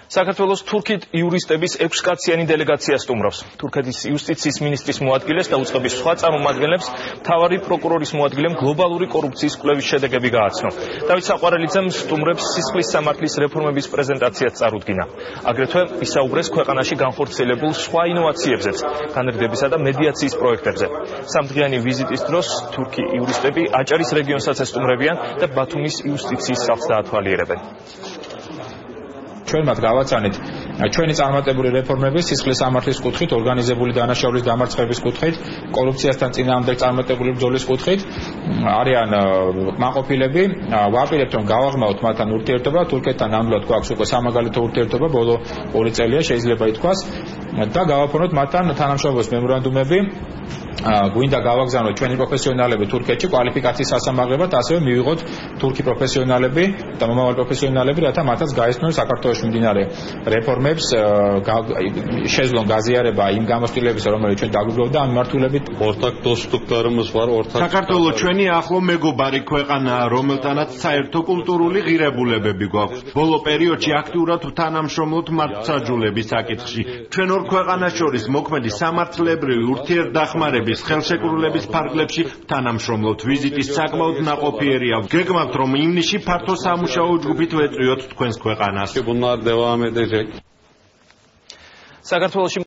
საქართველოს თურქეთ იურისტების 6 კაციანი დელეგაცია სტუმრობს. თურქეთის იუსტიციის მინისტრის მოადგილეს და უწყების სხვა წარმომადგენლებს მთავარი პროკურორის მოადგილემ გლობალური კორუფციის კვლევის შედეგები გააცნო. დავით საყვარელიძემ სტუმრებს სისხლის სამართლის რეფორმების პრეზენტაციაც წარუდგინა. აგრეთვე ისაუბრეს ქვეყანაში განხორციელებულ სხვა ინოვაციებზეც, განრიგდებისა და მედიაციის პროექტებზე. სამდღიანი ვიზიტის დროს თურქი იურისტები აჭარის რეგიონსაც ესტუმრებიან და ბათუმის იუსტიციის სახლს დაათვალიერებენ. ჩვენ მათ გავაცანით ჩვენი წარმატებული რეფორმები სისხლის სამართლის კუთხით, ორგანიზებული დანაშაულის დამარცხების კუთხით, კორუფციასთან წინააღმდეგ წარმატებული ბრძოლის კუთხით არიან კმაყოფილები. ვაპირებთ რომ გავაღრმავთ მათთან ურთიერთობა, თურქეთთან ნამდვილად გვაქვს უკვე სამაგალითო ურთიერთობა, ბოლო 2 წელია შეიძლება ითქვას და გავაფორმოთ მათთან თანამშრომლობის მემორანდუმები. გვინდა გავაგზავნოთ ჩვენი პროფესიონალები თურქეთში კვალიფიკაციის სასამართლებლად, ასევე მივიღოთ თურქი პროფესიონალები და მომავალი პროფესიონალები, რათა მათაც გაეცნონ საქართველოში მიმდინარე რეფორმებს, შეძლონ გაზიარება იმ გამოცდილებისა, რომელიც ჩვენ დაგვიგროვდა ამ მიმართულებით. საქართველო ჩვენი ახლო მეგობარი ქვეყანაა, რომელთანაც საერთო კულტურული ღირებულებები გვაქვს. ბოლო პერიოდში აქტიურად ვთანამშრომლობთ მართლმსაჯულების საკითხში. ჩვენ ორ ქვეყანას შორის მოქმედი სამართლებრივი ურთიერთდახმარების ხელშეკრულების ფარგლებში თანამშრომლობთ. ვიზიტის საკმაოდ ნაყოფიერია. გეგმავთ რომ ივნისში ფართო სამუშაო ჯგუფით ვეწვიოთ თქვენს ქვეყანას. საქართველოში